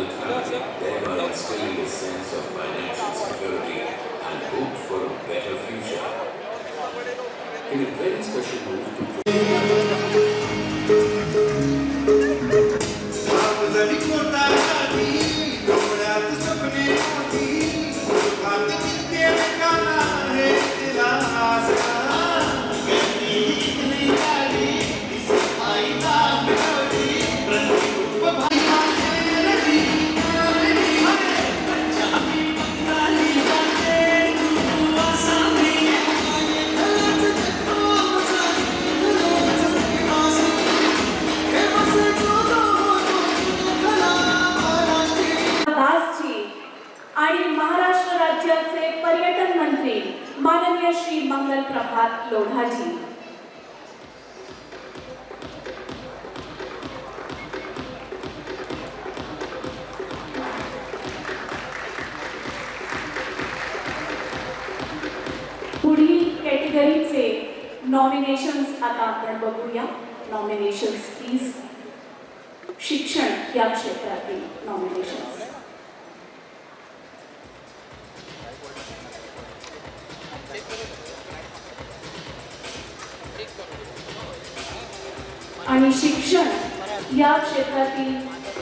well family, thereby instilling a sense of financial security and hope for a better future. In a very special move to आणि महाराष्ट्र राज्याचे पर्यटन मंत्री माननीय श्री मंगल प्रभात लोढाजी, पुढील कॅटेगरीचे nominations आता आपण बघूया. Nominations please. शिक्षण या क्षेत्रातील नॉमिनेशन्स. आणि शिक्षण या क्षेत्रातील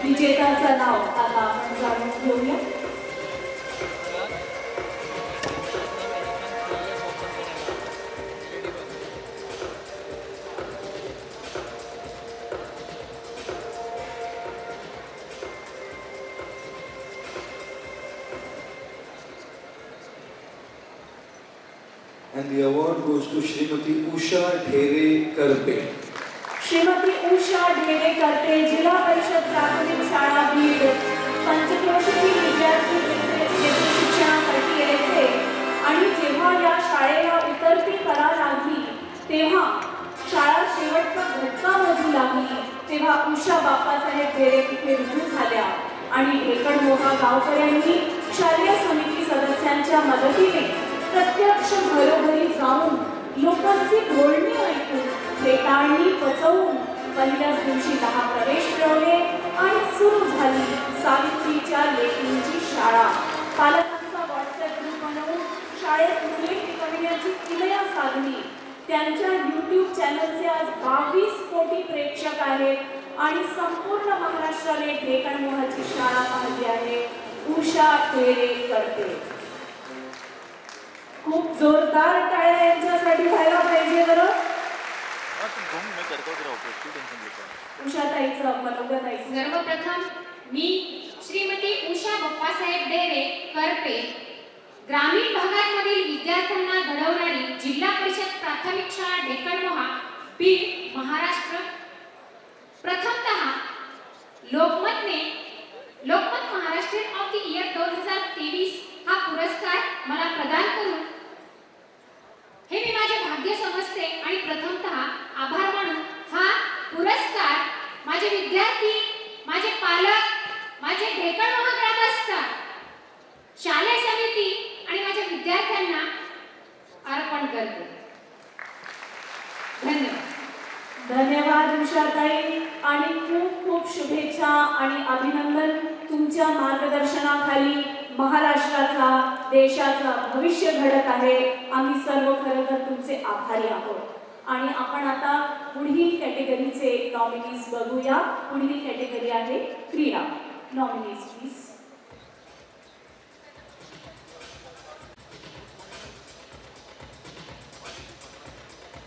विजेत्याचं नाव आता आपण जाणून घेऊया. And the award goes to Shrimati Usha Dhere Karpe. Shrimati Usha Dhere करते, जिल्हा परिषद प्राथमिक शाळा बीड. पंचक्रोशीतील विद्यार्थी येथे शिक्षणासाठी यायचे आणि जेव्हा या शाळेला उतरती करा लागली तेव्हा शाळा शेवटचा धक्का बसू लागली तेव्हा उषा बाप्पासाहेब ढेरे तिथे रुजू झाल्या आणि ढेकणमोहा गावकऱ्यांनी शालेय समिती सदस्यांच्या मदतीने प्रत्यक्ष घरोघरी जाऊन लोकांची बोलणी ऐकून फेटाळणी पचवून पहिल्याच दिवशी 10 प्रवेश मिळवले आणि सुरू झाली सावित्रीच्या लेकींची शाळा. पालकांचा व्हॉट्सअप ग्रुप बनवून शाळेत मुले टिकवण्याची किलया साधली. त्यांच्या यूट्यूब चॅनलचे आज 22 कोटी प्रेक्षक आहेत आणि संपूर्ण महाराष्ट्राने ढेकणमोहाची शाळा पाहिली आहे. उषा ढेरे करते. खूप जोरदार टाळ्या यांच्यासाठी व्हायला पाहिजे बरं. उषाताईचं मनोगताईचं. सर्वप्रथम मी श्रीमती उषा बाप्पासाहेब ढेरे करपे, ग्रामीण भागांमधील विद्यार्थ्यांना घडवणारी जिल्हा परिषद प्राथमिक शाळा ढेकणमोहा बीड महाराष्ट्र. प्रथमतः Lokmat Maharashtrian of the year 2023 हा पुरस्कार मला प्रदान करून हे मी माझे भाग्य समजते आणि प्रथमतः आभार मानून हा पुरस्कार माझे विद्यार्थी, माझे पालक, माझे ढेकणमोहा ग्रामस्थ, शालेय समिती आणि माझ्या विद्यार्थ्यांना अर्पण करते. धन्यवाद. धन्यवाद उषाताई आणि खूप खूप शुभेच्छा आणि अभिनंदन. तुमच्या मार्गदर्शनाखाली महाराष्ट्राचा, देशाचा भविष्य घडत आहे. आम्ही सर्व खरं तर तुमचे आभारी आहोत. आणि आपण आता पुढील कॅटेगरीचे नॉमिनीज बघूया. पुढील कॅटेगरी आहे क्रीडा. Nominees please.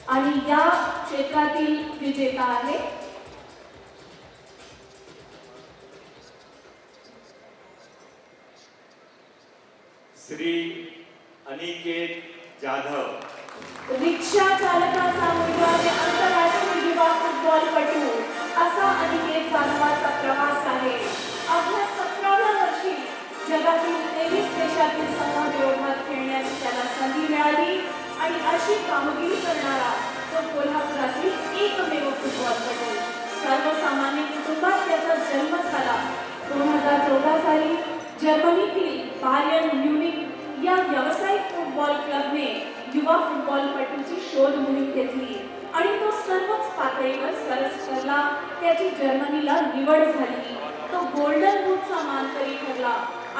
आणि या क्षेत्रातील विजेता आहे श्री अनिकेत जाधव. रिक्षा चालकाचा मुलगा ते आंतरराष्ट्रीय युवा फुटबॉलपटू असा अनिकेत जाधवाचा प्रवास आहे. अवघ्या 17व्या वर्षी जगातील 23 देशातील संघाविरोधात खेळण्याची त्याला संधी मिळाली आणि अशी कामगिरी करणारा तो कोल्हापुरातील एकमेव फुटबॉलपटू. सर्वसामान्य कुटुंबात त्याचा जन्म झाला. 2014 साली जर्मनीतील बायर्न म्युनिक या व्यावसायिक फुटबॉल क्लबने युवा फुटबॉलपटूची शोध मोहीम घेतली आणि तो सर्वच पातळीवर सरस ठरला. त्याची जर्मनीला निवड झाली. तो गोल्डन बूटचा मान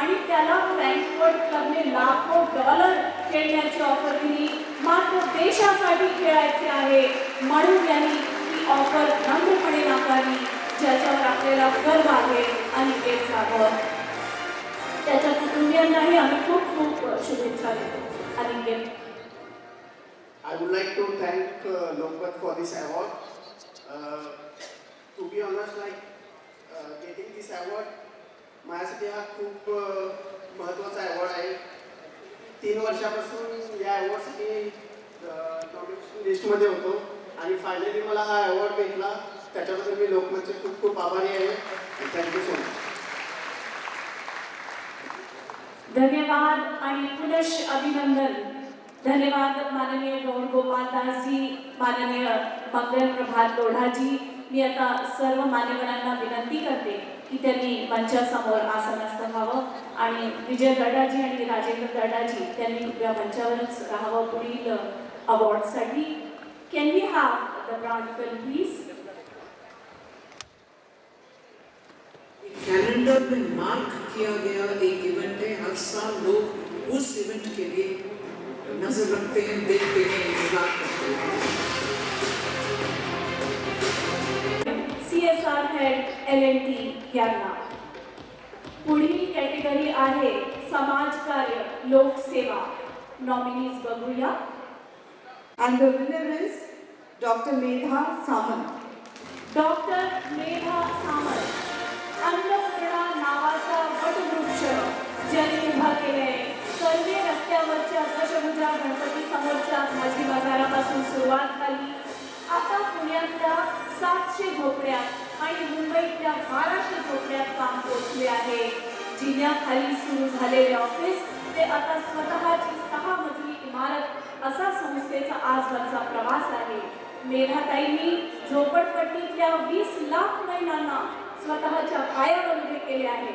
आणि त्याला फ्रँकफर्ट क्लबने लाखो डॉलर खेळण्याची ऑफर दिली. मात्र देशासाठी खेळायचे आहे म्हणून यांनी ती ऑफर नम्रपणे नाकारली, ज्याच्यावर आपल्याला गर्व आहे. अनिकेत जाधव, त्याच्या कुटुंबियांनाही आम्ही खूप खूप शुभेच्छा देतो. Aniket, I would like to thank Lokpat for this award. To be honest, getting this award माझ्यासाठी हा खूप महत्त्वाचा अवॉर्ड आहे. 3 वर्षापासून या अवॉर्डसाठी नॉमिनेशन लिस्टमध्ये होतो आणि फायनली मला हा अवॉर्ड भेटला. त्याच्याबद्दल मी लोकमतचे खूप खूप आभारी आहे. Thank you so much. धन्यवाद आणि पुनश अभिनंदन. धन्यवाद माननीय गौर गोपालदास जी, माननीय मंगल प्रभात लोढा जी. मी आता सर्व मान्यवरांना विनंती करते की त्यांनी मंचासमोर आसनस्थ व्हावं आणि विजय दर्डाजी आणि राजेंद्र दर्डाजी त्यांनी या मंचावरच राहावं पुढील अवॉर्डसाठी. Can we have the broad film please? Calendar में मार्क किया गया एक इवेंट है. हर साल लोग उस इवेंट के लिए नजर रखते हैं, देखते हैं, इंतजार करते हैं. CSR हेड LNT यांना. पुढील कॅटेगरी आहे समाजकार्य लोकसेवा. नॉमिनीज बघूया. And the winner is Dr. Medha Samant. Doctor Medha Samant. Annapurna नावाचा वटवृक्ष ज्यांनी उभा केले. कर्वे रस्त्यावरच्या दशभुजा गणपती समोरच्या भाजी बाजारापासून सुरुवात झाली. आता पुण्यातल्या 700 झोपड्यात आणि मुंबईतल्या 1200 झोपड्यात काम पोहोचले आहे. जिन्याखाली सुरू झालेले ऑफिस ते आता स्वतःची 6 मजली इमारत असा संस्थेचा आजवरचा प्रवास आहे. मेधाताईंनी झोपडपट्टीतल्या 20 लाख महिलांना स्वतःच्या पायावर उभे केले आहे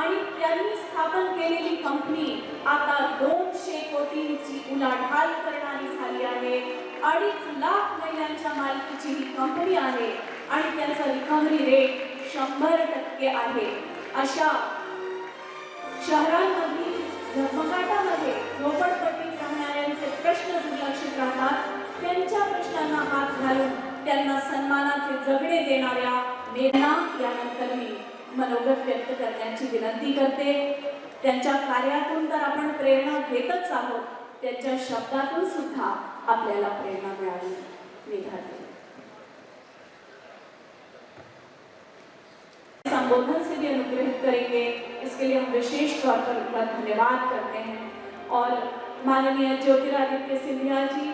आणि त्यांनी स्थापन केलेली कंपनी आता 200 कोटींची उलाढाल करणारी झाली आहे. 2.5 लाख महिलांच्या मालकीची ही कंपनी आहे आणि त्यांचा रिकव्हरी रेट 100% आहे. अशा शहरांमधील झगमगाटामध्ये झोपडपट्टीत राहणाऱ्यांचे प्रश्न दुर्लक्षित राहतात. त्यांच्या प्रश्नांना हात घालून त्यांना सन्मानाचे जगणे देणाऱ्या मेधा यानंतर मी मनोगत व्यक्त करण्याची विनंती करते. त्यांच्या कार्यातून तर आपण प्रेरणा घेतच आहोत, त्यांच्या शब्दातून सुद्धा आपल्याला प्रेरणा मिळाली. मेधाताई संबोधन से भी अनुग्रहित करेंगे, इसके लिए हम विशेष तौर पर उनका धन्यवाद करते हैं. और माननीय ज्योतिरादित्य सिंधिया जी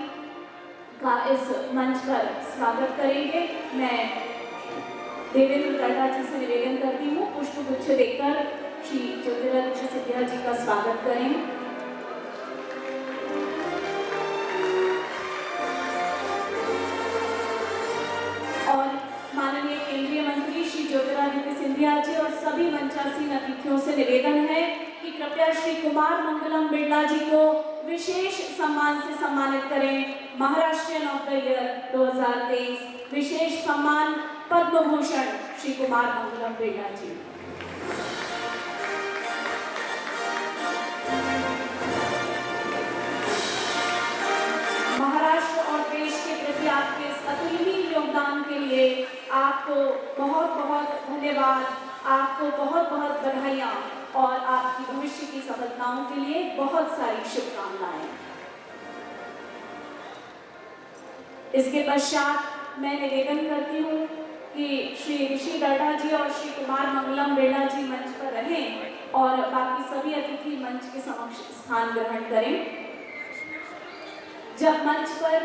का इस मंच पर स्वागत करेंगे. मैं देवेंद्र दर्डा जी से निवेदन करती हूँ पुष्पगुच्छ देकर श्री ज्योतिरादित्य सिंधिया जी का स्वागत करें. और माननीय केंद्रीय मंत्री श्री ज्योतिरादित्य सिंधिया जी और सभी मंचासीन अतिथियों से निवेदन है कि कृपया श्री कुमार मंगलम बिरला जी को विशेष सम्मान से सम्मानित करें. महाराष्ट्रियन ऑफ द ईयर 2023 विशेष सम्मान पद्म भूषण श्री कुमार मंगलम बिरला जी. महाराष्ट्र और देश के प्रति आपके इस अतुलनीय योगदान के लिए आपको बहुत बहुत धन्यवाद, आपको बहुत बहुत बधाइयाँ और आपकी भविष्य की सफलताओं के लिए बहुत सारी शुभकामनाएं. इसके पश्चात मैं निवेदन करती हूँ कि श्री ऋषि दर्डा जी और श्री कुमार मंगलम बिरला जी मंच पर रहें और बाकी सभी अतिथि मंच के समक्ष स्थान ग्रहण करें. जब मंच पर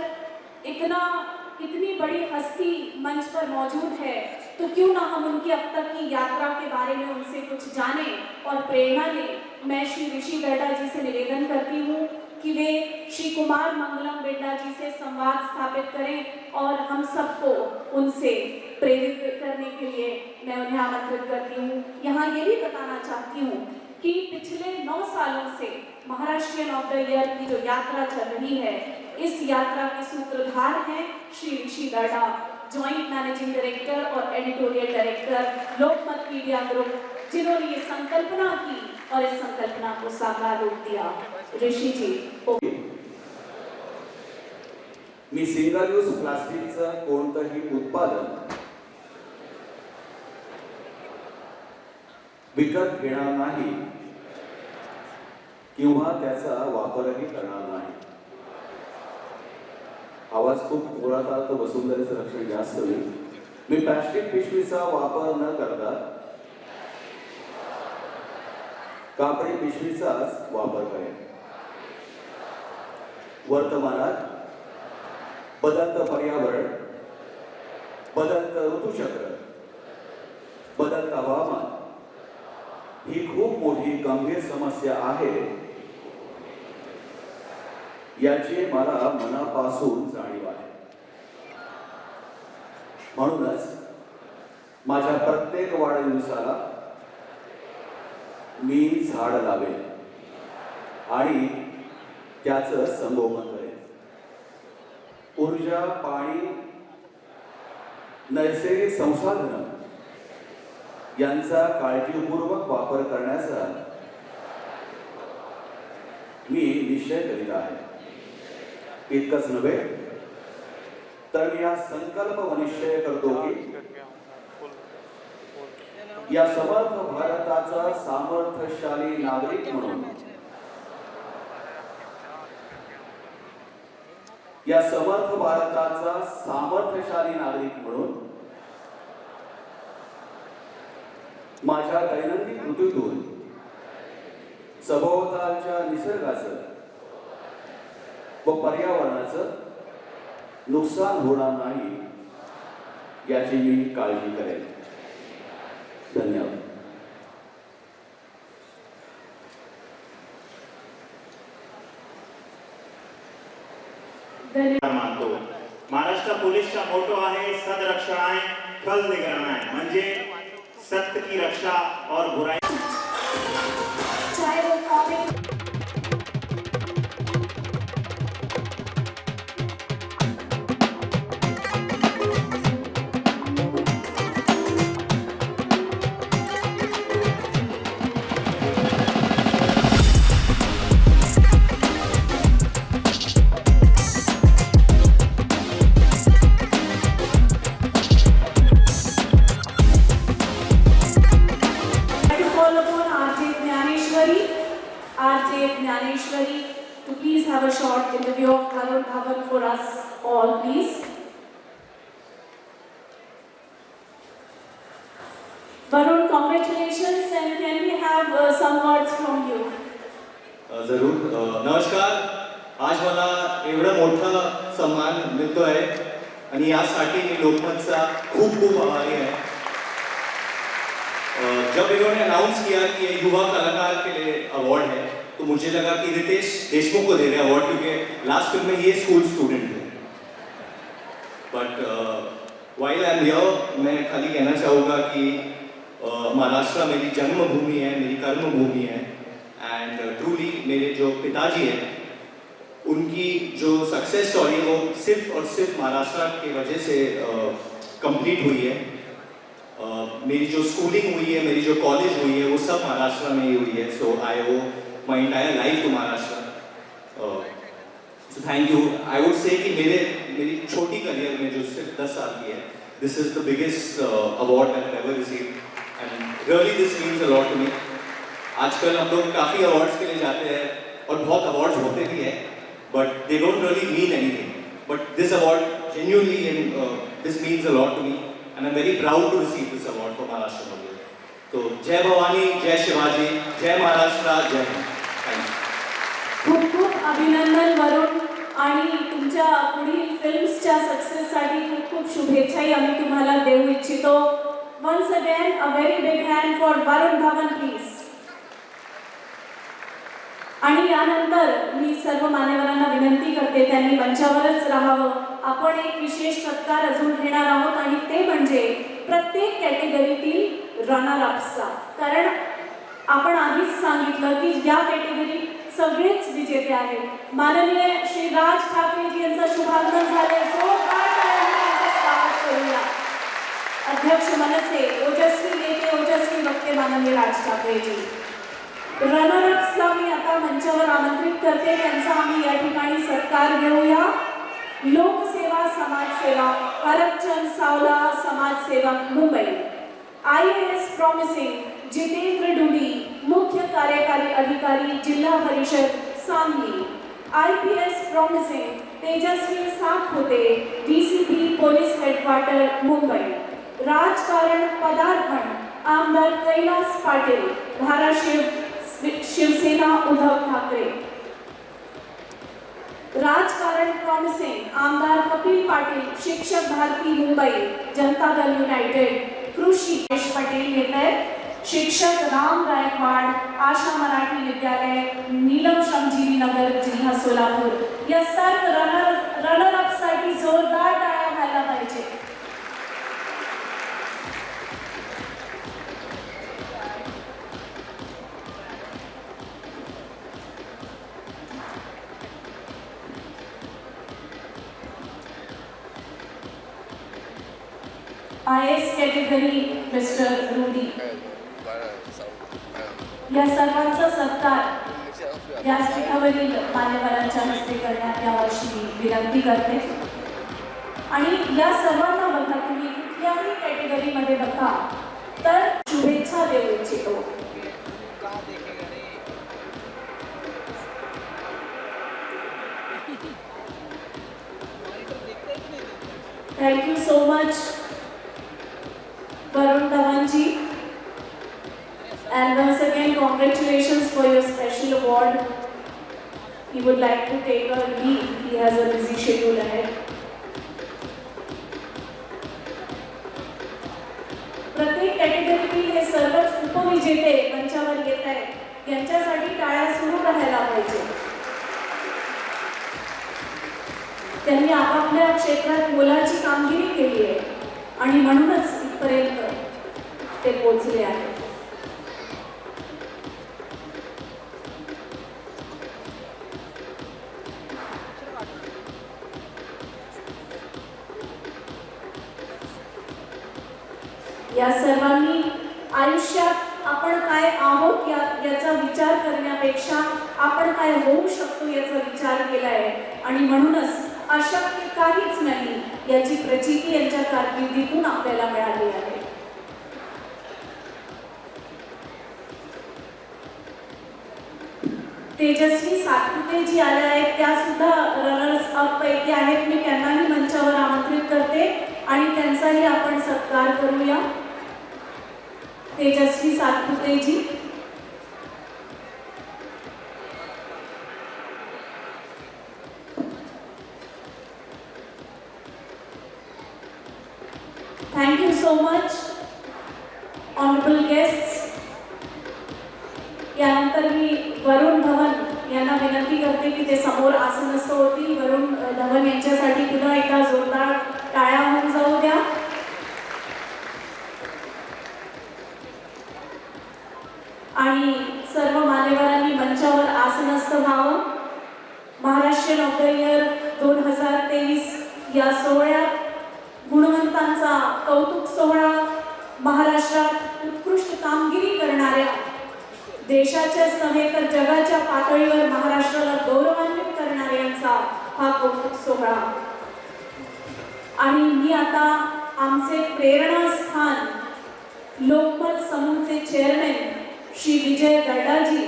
इतनी बड़ी हस्ती मंच पर मौजूद है तो क्यों ना हम उनकी अब तक की यात्रा के बारे में उनसे कुछ जाने और प्रेरणा लें. मैं श्री ऋषि दर्डा जी से निवेदन करती हूँ कि वे श्री कुमार मंगलम बिरला जी से संवाद स्थापित करें और हम सबको उनसे प्रेरित करने के लिए मैं उन्हें आमंत्रित करती हूँ. यहाँ ये भी बताना चाहती हूँ कि पिछले 9 सालों से महाराष्ट्रियन ऑफ द ईयर की जो यात्रा चल रही है, इस यात्रा के सूत्रधार हैं श्री ऋषि दर्डा, जॉइंट मैनेजिंग डायरेक्टर और editorial director Lokmat media group, जिन्होंने ये संकल्पना की और इस संकल्पना को साकार रूप दिया। ऋषि जी, मी सिंगल यूज प्लास्टिकचं कोणतंही उत्पादन विकत घेणार नाही किंवा त्याचा वापरही करणार नाही. आवाज खूप थोडासा तर वसुंधरेचं रक्षण जास्त होईल. मी प्लास्टिक पिशवीचा वापर न करता कापडी पिशवीचाच वापर करेन. वर्तमानात बदलतं पर्यावरण, बदलतं ऋतुचक्र, बदलतं हवामान ही खूप मोठी गंभीर समस्या आहे याची मला मनापासून जाणीव आहे. म्हणूनच माझ्या प्रत्येक वाढदिवसाला मी झाड लावेन आणि त्याचं संगोपन करेन. ऊर्जा, पाणी, नैसर्गिक संसाधनं यांचा काळजीपूर्वक वापर करण्याचा मी निश्चय करीत आहे. इतकंच नव्हे तर मी हा संकल्प व निश्चय करतो की या समर्थ भारताचा सामर्थ्यशाली नागरिक म्हणून या समर्थ भारताचा सामर्थ्यशाली नागरिक म्हणून माझ्या दैनंदिन कृतीतून सभोवतालच्या निसर्गाचं व पर्यावरणाचं नुकसान होणार नाही याची मी काळजी करेन. धन्यवाद. मानतो. महाराष्ट्र पोलीसचा मोटो आहे सदरक्षणाय खल निगराणाय, म्हणजे सत्य की रक्षा और बुराई चाहे वो comic to please have a short interview of Varun Dhawan for us all, please. Varun, congratulations, and can we have some words from you? जरूर. नमस्कार. आज मला एवढा मोठा सन्मान मिळतो आहे आणि यासाठी मी लोकमतचा खूप खूप आभारी आहे. जब इन्होंने अनाउंस किया कि ये युवा कलाकार के लिए अवार्ड है तो मुझे लगा कि रितेश देशमुख को दे रहे अवार्ड, क्योंकि लास्ट फिल्म में ये स्कूल स्टूडेंट थे. But while I am here मैं खाली कहना चाहूँगा कि महाराष्ट्र मेरी जन्मभूमि है, मेरी कर्मभूमि है. एंड ट्रूली मेरे जो पिताजी हैं उनकी जो सक्सेस स्टोरी है वो सिर्फ और सिर्फ महाराष्ट्र की वजह से कंप्लीट हुई है. मेरी जो स्कूलिंग हुई है, मेरी जो कॉलेज हुई है, वो सब महाराष्ट्र में ही हुई है. So I owe my entire life to Maharashtra. So thank you. I would say कि मेरी छोटी करियर में जो सिर्फ 10 साल की है, this is the biggest award that I ever received and really this means a lot to me. आजकल हम लोग काफ़ी अवार्ड्स के लिए जाते हैं और बहुत अवार्ड्स होते भी हैं, but they don't really mean anything. But this award genuinely and this means a lot to me and I'm very proud to receive this award for Maharashtra Movie. So Jai Bhavani, Jai Shivaji, Jai Maharashtra, Jai Hind. Thank you. खूप खूप अभिनंदन वरुण, आणि तुमच्या पुढील फिल्म्सच्या सक्सेससाठी खूप खूप शुभेच्छाही आम्ही तुम्हाला देऊ इच्छितो. Once again a very big hand for Varun Dhawan please. आणि यानंतर मी सर्व मान्यवरांना विनंती करते त्यांनी मंचावरच राहावं. आपण एक विशेष सत्कार अजून घेणार आहोत आणि ते म्हणजे प्रत्येक कॅटेगरीतील रनर अपचा. कारण आपण आधीच सांगितलं की या कॅटेगरीत सगळेच विजेते आहेत. माननीय श्री राज ठाकरेजी यांचा शुभागमन झाले. स्वागत करूया. अध्यक्ष मनसे, ओजस्वी नेते, ओजस्वी वक्ते माननीय राज ठाकरेजी. रनरअप्सला मी आता मंचावर आमंत्रित करते. त्यांचा आम्ही या ठिकाणी सत्कार घेऊया. लोकसेवा समाजसेवा हरपचंद सावला, समाजसेवक, मुंबई. IAS प्रॉमिसिंग जितेंद्र डुडी, मुख्य कार्यकारी अधिकारी, जिल्हा परिषद, Sangli. IPS promising Tejaswi Satpute, DCP, police headquarter, Mumbai. राजकारण पदार्पण आमदार कैलास पाटील, धाराशिव, शिवसेना, उद्धव ठाकरे. राजकारण प्रॉमिसिंग आमदार कपिल पाटील, शिक्षक भारती, मुंबई, जनता दल युनाइटेड. कृषी पटेल येत आहेत. शिक्षक राम गायकवाड, आशा मराठी विद्यालय, नीलम श्रमजीवी नगर, जिल्हा सोलापूर. या सर्व रनर अप साठी जोरदार टाळ्या व्हायला पाहिजे. IS category mister Rudy. या सर्वांचा सत्कार व्यासपीठावरील मान्यवरांच्या हस्ते करण्यात यावर्षी विनंती करते. आणि या सर्वांना बघा, तुम्ही कुठल्याही कॅटेगरीमध्ये बघा तर शुभेच्छा देऊ इच्छितो. Thank you so much Varun Dhawanji, and once again congratulations for your special award. He would like to take a leave. He has a busy schedule ahead. प्रत्येक कॅटेगरीतील हे सर्वच उपविजेते मंचावर येत आहेत. यांच्यासाठी टाळ्या सुरू राहायला पाहिजे. त्यांनी आपापल्या क्षेत्रात मोलाची कामगिरी केली आहे आणि म्हणूनच इथपर्यंत ते पोहोचले आहेत. या सर्वांनी आयुष्यात आपण काय आहोत याचा विचार करण्यापेक्षा आपण काय होऊ शकतो याचा विचार केलाय आणि म्हणूनच अशक्य काहीच नाही याची प्रचिती यांच्या कारकिर्दीतून आपल्याला मिळाली आहे. तेजस्वी सातपुते जी आल्या आहेत त्या सुद्धा रनर्स अप पैकी आहेत. मी त्यांनाही मंचावर आमंत्रित करते आणि त्यांचाही आपण सत्कार करूया. तेजस्वी सातपुते जी. Thank you so much, honorable guests. यानंतर मी वरुण धवन यांना विनंती करते की ते समोर आसनस्थ होतील. वरुण धवन यांच्यासाठी पुन्हा एकदा जोरदार टाळ्या होऊन जाऊ द्या. आणि सर्व मान्यवरांनी मंचावर आसनस्थ व्हावं. महाराष्ट्रीयन ऑफ द इयर 2023 या सोहळ्यात गुणवंतांचा कौतुक सोहळा, महाराष्ट्रात उत्कृष्ट कामगिरी करणाऱ्या, देशाच्याच नव्हे तर जगाच्या पातळीवर महाराष्ट्राला गौरवान्वित करणाऱ्यांचा हा कौतुक सोहळा. आणि मी आता आमचे प्रेरणास्थान लोकमत समूहचे चेअरमॅन श्री विजय गरडाजी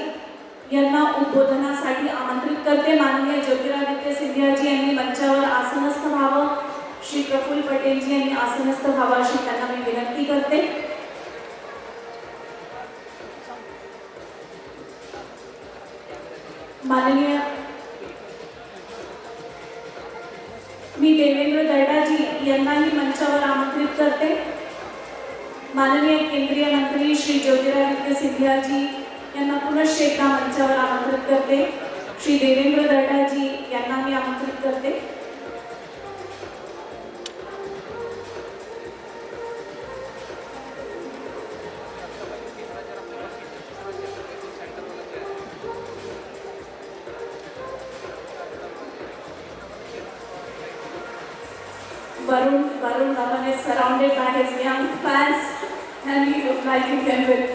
यांना उद्बोधनासाठी आमंत्रित करते. माननीय ज्योतिरादित्य सिंधियाजी यांनी मंचावर आसनस्थ व्हावं. श्री प्रफुल्ल पटेलजी यांनी आसनस्थ व्हावं अशी त्यांना मी विनंती करते. माननीय मी देवेंद्र गरडाजी यांनाही मंचावर आमंत्रित करते. माननीय केंद्रीय मंत्री श्री ज्योतिरादित्य सिंधियाजी यांना पुनश्च एकदा मंचावर आमंत्रित करते. श्री देवेंद्र गरडाजी यांना मी आमंत्रित करते. Varun Dhawan is surrounded by his young fans and he is obliging them with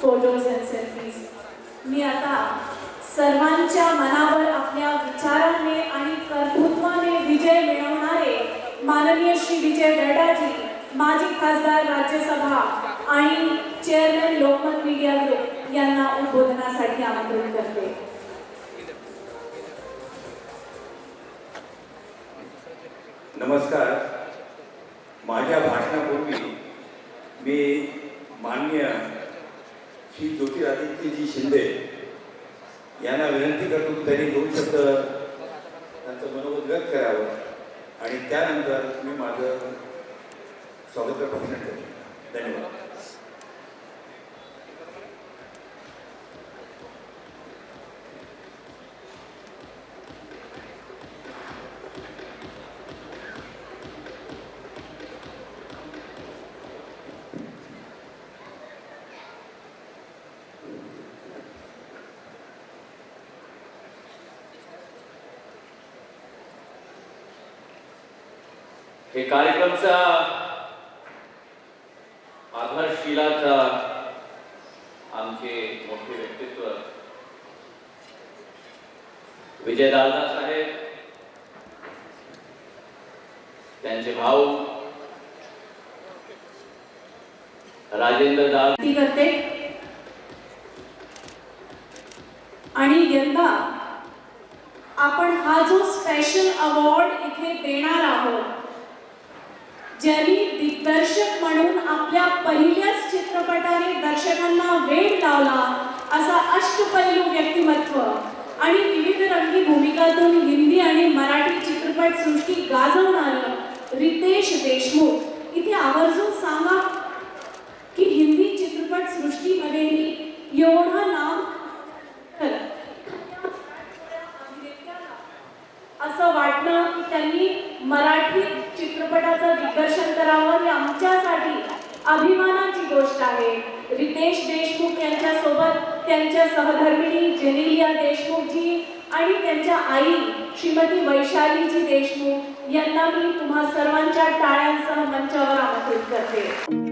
photos and selfies. मी आता सर्वांच्या मनावर आपल्या विचाराने आणि कर्तृत्वाने विजय मिळवणारे माननीय श्री विजय दर्डाजी, माजी खासदार राज्यसभा आणि चेअरमॅन लोकमत मीडिया ग्रुप यांना उद्बोधनासाठी आमंत्रित करते. नमस्कार. माझ्या भाषणापूर्वी मी माननीय श्री ज्योतिरादित्यजी शिंदे यांना विनंती करतो की त्यांनी 2 शब्द त्यांचं मनोगत व्यक्त करावं आणि त्यानंतर मी माझं स्वागत भाषण करेन. धन्यवाद. हे कार्यक्रमचा आधारशिलाचा आमचे मोठे व्यक्तित्व विजयदादा साहेब, त्यांचे भाऊ राजेंद्र दादा करते. आणि यंदा आपण हा जो स्पेशल अवॉर्ड इथे देणार आहोत, ज्यांनी दिग्दर्शक म्हणून आपल्या पहिल्याच चित्रपटाने दर्शकांना वेध लावला असा अष्टपैलू व्यक्तिमत्व आणि विविध रंगी भूमिकातून हिंदी आणि मराठी चित्रपट सृष्टी गाजवणारं रितेश देशमुख इथे आवर्जून सांगा की हिंदी चित्रपट सृष्टीमध्येही एवढं नाव असं वाटणं की त्यांनी मराठी चित्रपटाचं दिग्दर्शन करावं ही आमच्यासाठी अभिमानाची गोष्ट आहे. रितेश देशमुख यांच्यासोबत त्यांच्या सहधर्मिणी जेनेलिया देशमुखजी आणि त्यांच्या आई श्रीमती वैशालीजी देशमुख यांना मी तुम्हा सर्वांच्या टाळ्यांसह मंचावर आमंत्रित करते.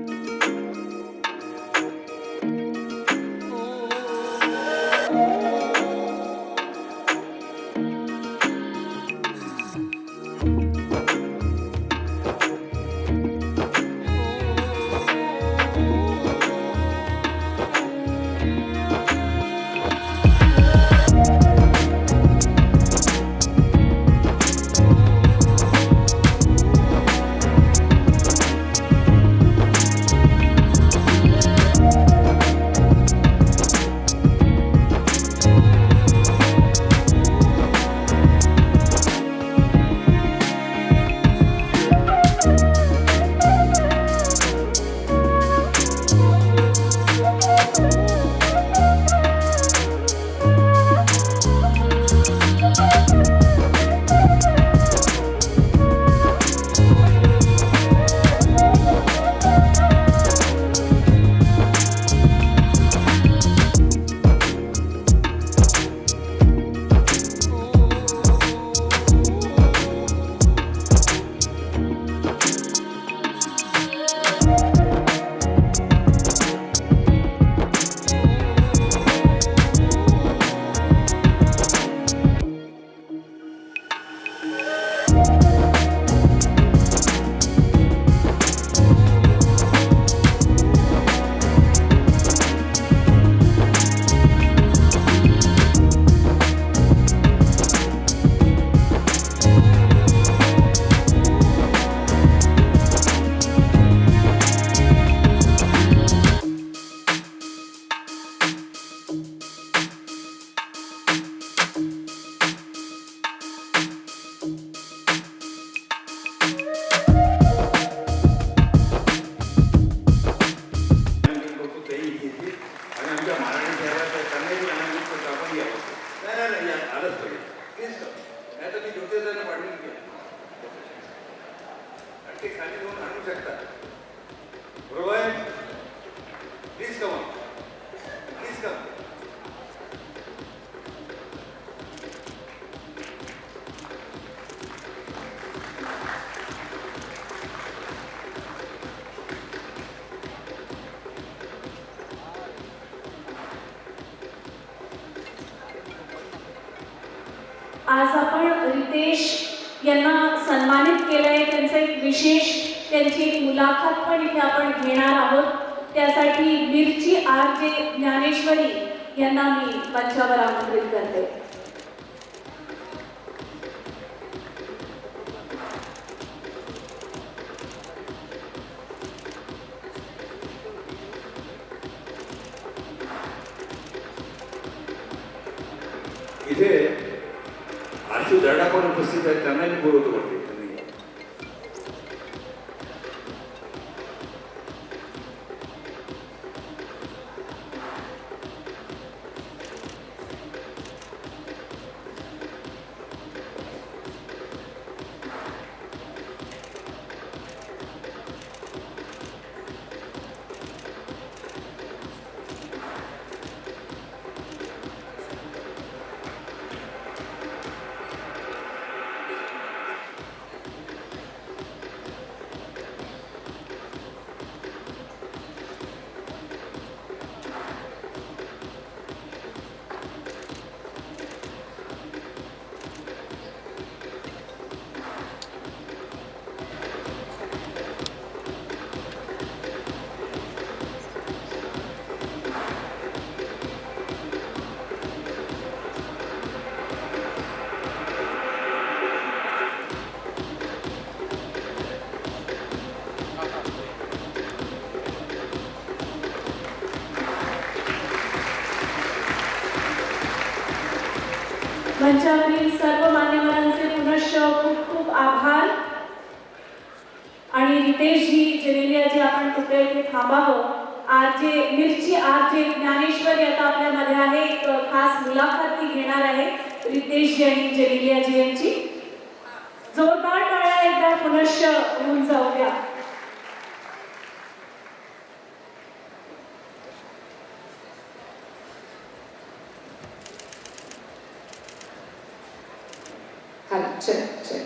आज आपण रितेश यांना सन्मानित केलंय. त्यांचं एक विशेष त्यांची एक मुलाखत पण इथे आपण घेणार आहोत. त्यासाठी मिरची RJ ज्ञानेश्वरी यांना मी मंचावर आमंत्रित करते. इथे आशू दर्डा पण उपस्थित आहेत, त्यांना मी बोलवतो वरती. मंचावरील सर्व मान्यवरांचे पुनश्च खूप खूप आभार. आणि रितेशजी जेनेलियाजी आपण कुठे इथे थांबावं. मिरची RJ ज्ञानेश्वरी आता आपल्यामध्ये आहे. एक खास मुलाखत ती घेणार आहे रितेशजी आणि जेनेलियाजी यांची. जोरदार टाळ्या एकदा पुनश्च होऊन जाऊया. Check.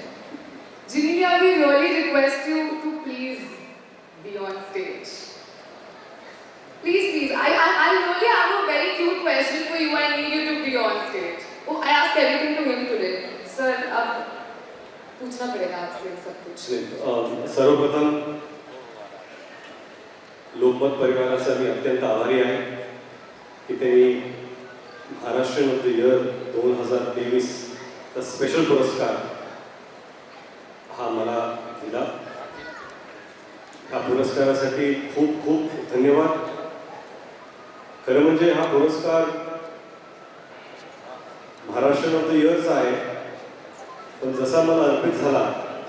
Genelia, we really request you to please be on stage. Please. I really have a very cute question for you. I need you to be on stage. Oh, I asked everything to him today. Sir, अब पूछना पड़ेगा आपसे सब कुछ. सर्वप्रथम लोकमत परिवाराचा मी अत्यंत आभारी आहे की त्यांनी महाराष्ट्र ऑफ द इयर 2023 चा स्पेशल पुरस्कार हा मला दिला. ह्या पुरस्कारासाठी खूप खूप धन्यवाद. खरं म्हणजे हा पुरस्कार महाराष्ट्र ऑफ द इयरचा आहे, पण जसा मला अर्पित झाला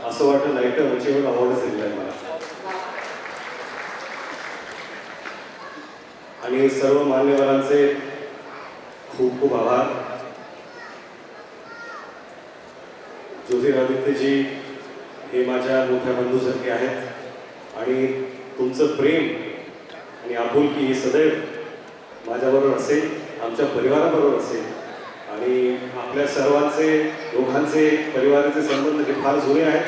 असं वाटतं लाईटर अचीवमेंट अवॉर्डच दिलेला आहे मला. आणि सर्व मान्यवरांचे खूप खूप आभार. ज्योतिरादित्यजी हे माझ्या मोठ्या बंधूसारखे आहेत आणि तुमचं प्रेम आणि आपुलकी ही सदैव माझ्याबरोबर असेल, आमच्या परिवाराबरोबर असेल. आणि आपल्या सर्वांचे दोघांचे परिवाराचे संबंध हे फार जुने आहेत.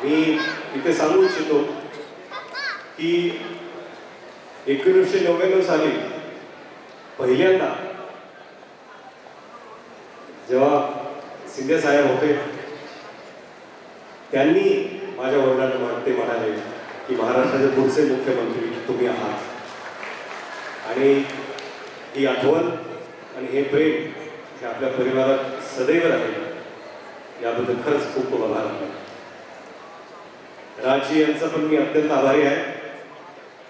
मी इथे सांगू इच्छितो की 1999 साली पहिल्यांदा जेव्हा शिंदे साहेब होते त्यांनी माझ्या वडिलांना ते म्हणाले की महाराष्ट्राचे पुढचे मुख्यमंत्री तुम्ही आहात. आणि ही आठवण आणि हे प्रेम हे आपल्या परिवारात सदैव राहील. याबद्दल खरंच खूप खूप आभार. राजजी यांचा पण मी अत्यंत आभारी आहे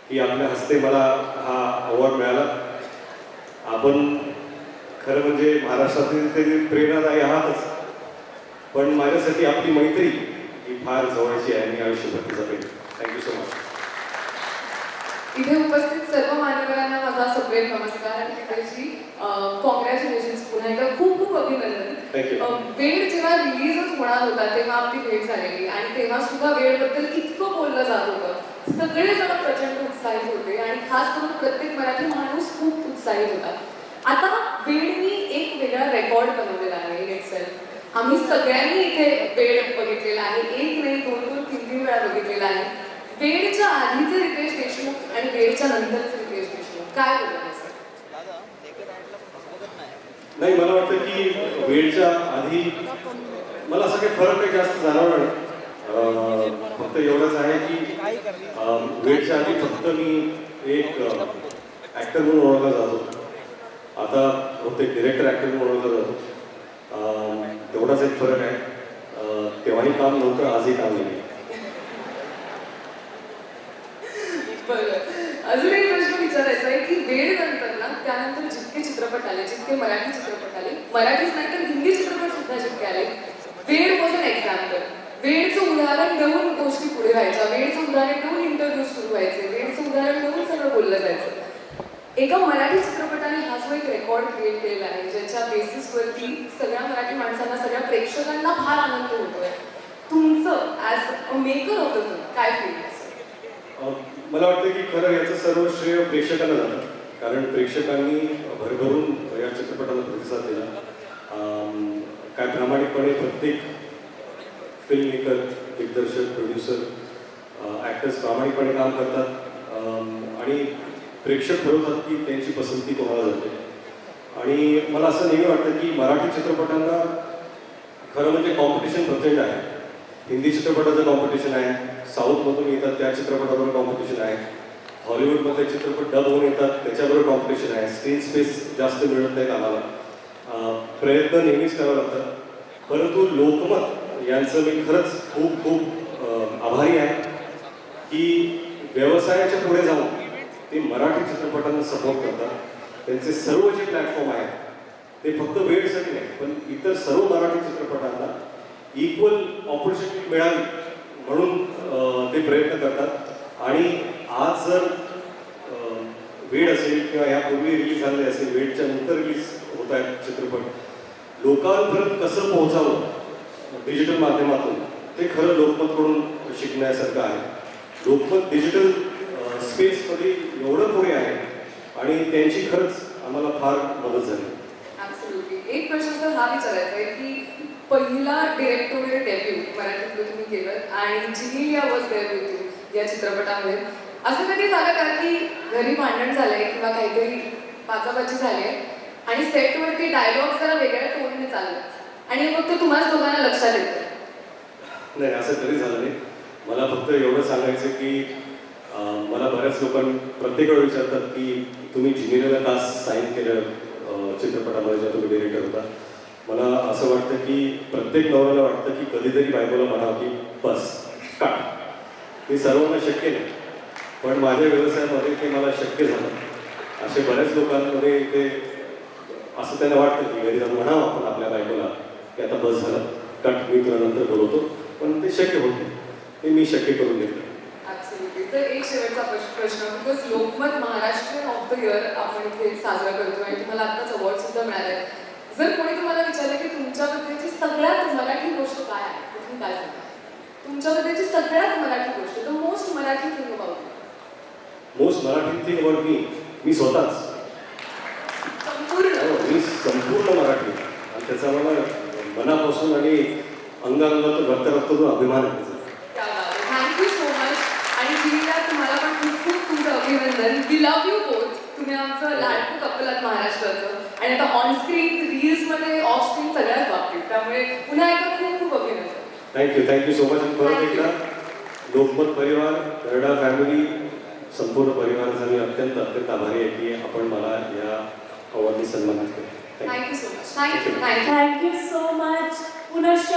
की आपल्या हस्ते मला हा अवॉर्ड मिळाला. आपण खरं म्हणजे महाराष्ट्रातील ते प्रेरणादायी आहातच, पण माझ्यासाठी आपली मैत्री ही फार जवळची आहे. मी आयुष्यभर जपेन. Thank you so much. इथे उपस्थित सर्व मान्यवरांना माझा सप्रेम नमस्कार. रितेशजी, कॉंग्रॅच्युलेशन्स पुन्हा एकदा खूप खूप अभिनंदन. वेळ जेव्हा रिलीजच होणार होता तेव्हा आपली भेट झालेली आणि तेव्हा सुद्धा वेळबद्दल इतकं बोललं जात होतं. सगळेजण प्रचंड उत्साहित होते आणि खास करून प्रत्येक मराठी माणूस खूप उत्साहित होता. आता वेळनी एक वेगळा रेकॉर्ड बनवलेला आहे इन इटसेल्फ. आम्ही सगळ्यांनी इथे वेळ बघितलेला आहे. एक नाही, 2, 3 वेळा बघितलेला आहे. वेळच्या आधीचे रितेश देशमुख आणि वेळच्या नंतरचे रितेश देशमुख काय बदलले सर? नाही, मला वाटतं की वेळच्या आधी मला असं काही फरक काही जास्त जाणवला नाही. फक्त एवढंच आहे की वेळच्या आधी फक्त मी एक ॲक्टर म्हणून ओळखला जातो, आता बहुतेक डिरेक्टर ॲक्टर म्हणून ओळखला जातो. तेवढाच एक फरक आहे. तेव्हाही काम नव्हतं, आजही काम नाही. बरं, अजून एक प्रश्न विचारायचा आहे की वेळ नंतर ना त्यानंतर जितके चित्रपट आले, जितके मराठी चित्रपट आले, मराठीच नाही तर हिंदी चित्रपट सुद्धा जितके आले, वेळ वॉज अन एक्झाम्पल. वेळचं उदाहरण देऊन गोष्टी पुढे व्हायच्या, वेळचं उदाहरण देऊन इंटरव्ह्यू सुरू व्हायचे, वेळचं उदाहरण देऊन सगळं बोललं जायचं. एका मराठी चित्रपटाने हा जो एक रेकॉर्ड क्रिएट केलेला आहे, ज्याच्या बेसिसवरती सगळ्या मराठी माणसांना, सगळ्या प्रेक्षकांना फार आनंद होतोय. तुमचं as a maker of the film काय फील? मला वाटतं की खरं याचं सर्व श्रेय प्रेक्षकांना झालं, कारण प्रेक्षकांनी भरभरून या चित्रपटाला प्रतिसाद दिला. काय प्रामाणिकपणे प्रत्येक फिल्म मेकर, दिग्दर्शक, प्रोड्युसर, ॲक्टर्स प्रामाणिकपणे काम करतात आणि प्रेक्षक ठरवतात की त्यांची पसंती कोणाला जाते. आणि मला असं नेहमी वाटतं की मराठी चित्रपटांना खरं म्हणजे कॉम्पिटिशन प्रचंड आहे. हिंदी चित्रपटाचं कॉम्पिटिशन आहे, साऊथमधून येतात त्या चित्रपटाबरोबर कॉम्पिटिशन आहे, हॉलिवूडमधले चित्रपट डब होऊन येतात त्याच्याबरोबर कॉम्पिटिशन आहे. स्क्रीन स्पेस जास्त मिळत नाहीत आम्हाला, प्रयत्न नेहमीच करावे लागतात. परंतु लोकमत यांचं मी खरंच खूप खूप आभारी आहे की व्यवसायाच्या पुढे जाऊन ते मराठी चित्रपटांना सपोर्ट करतात. त्यांचे सर्व जे प्लॅटफॉर्म आहेत ते फक्त वेळसाठी नाही, पण इतर सर्व मराठी चित्रपटांना इक्वल ऑपॉर्च्युनिटी मिळावी म्हणून ते प्रयत्न करतात. आणि आज जर वेळ असेल किंवा यापूर्वी रिलीज झालेले असेल, वेळच्या नंतर रिलीज होत आहेत चित्रपट, लोकांपर्यंत कसं पोहोचावं डिजिटल माध्यमातून, ते खरं लोकमतकडून शिकण्यासारखं आहे. लोकमत डिजिटल स्पेसमध्ये एवढं पुढे आहे आणि त्यांची खरंच आम्हाला फार मदत झाली. ॲब्सोल्युटली. एक प्रश्न तर हा विचारायचा आहे की पहिला डिरेक्टोरियल डेब्यू मराठीतलं तुम्ही केलं आणि Genelia was there with you या चित्रपटामध्ये. असं कधी झालं का की घरी भांडण झालंय किंवा काहीतरी बाचाबाची झाली आणि सेटवरती डायलॉग जरा वेगळ्या टोनने चाललं आणि मग ते तुम्हाला दोघांना लक्षात येतं? नाही, असं कधी झालं नाही. मला फक्त एवढं सांगायचं की मला बऱ्याच लोकांनी प्रत्येक वेळी विचारतात की तुम्ही जिनिलियाला का साईन केलं चित्रपटामध्ये, जेव्हा तुम्ही डिरेक्टर होता. मला असं वाटतं की प्रत्येक नवऱ्याला वाटतं की कधीतरी बायकोला म्हणावं की बस काट. ते सर्वांना शक्य नाही, पण माझ्या व्यवसायामध्ये ते मला शक्य झालं. असे बऱ्याच लोकांमध्ये ते असं त्यांना वाटतं की घरी जाऊन म्हणावं आपण आपल्या बायकोला की आता बस झालं, कट, मी तुला नंतर बोलवतो, पण ते शक्य होत नाही. ते मी शक्य करून घेतलं. ॲब्सोल्युटली. तर एक शेवटचा प्रश्न, because Lokmat Maharashtrian of the year आपण इथे साजरा करतो आणि तुम्हाला आत्ताच अवॉर्ड सुद्धा मिळाला आहे. जर कोणी तुम्हाला विचारलं की तुमच्याबद्दलची सगळ्यात मराठी गोष्ट काय आहे, तर तुम्ही काय सांगा? तुमच्याबद्दलची सगळ्यात मराठी गोष्ट, the most Marathi thing about you. Most Marathi thing about me स्वतःच मी संपूर्ण मराठी, आणि त्याचा मला मनापासून आणि अंगांगातून रक्तातून अभिमान आहे. Thank you so much. आणि जिनिलिया, तुम्हाला पण खूप खूप तुमचं अभिनंदन. We love you both. तुम्ही आमचं लाडकं कपल आहात महाराष्ट्राचं आणि आता ऑनस्क्रीन, रील्समध्ये, ऑफ स्क्रीन सगळ्याच बाबतीत. त्यामुळे पुन्हा एकदा खूप खूप अभिनंदन. Thank you so much. परत एकदा लोकमत परिवार, गरडा फॅमिली, संपूर्ण परिवाराचा मी अत्यंत अत्यंत आभारी आहे की आपण मला या अवॉर्डनी सन्मानित केलं. Thank you so much. Thank you so much. पुनश्च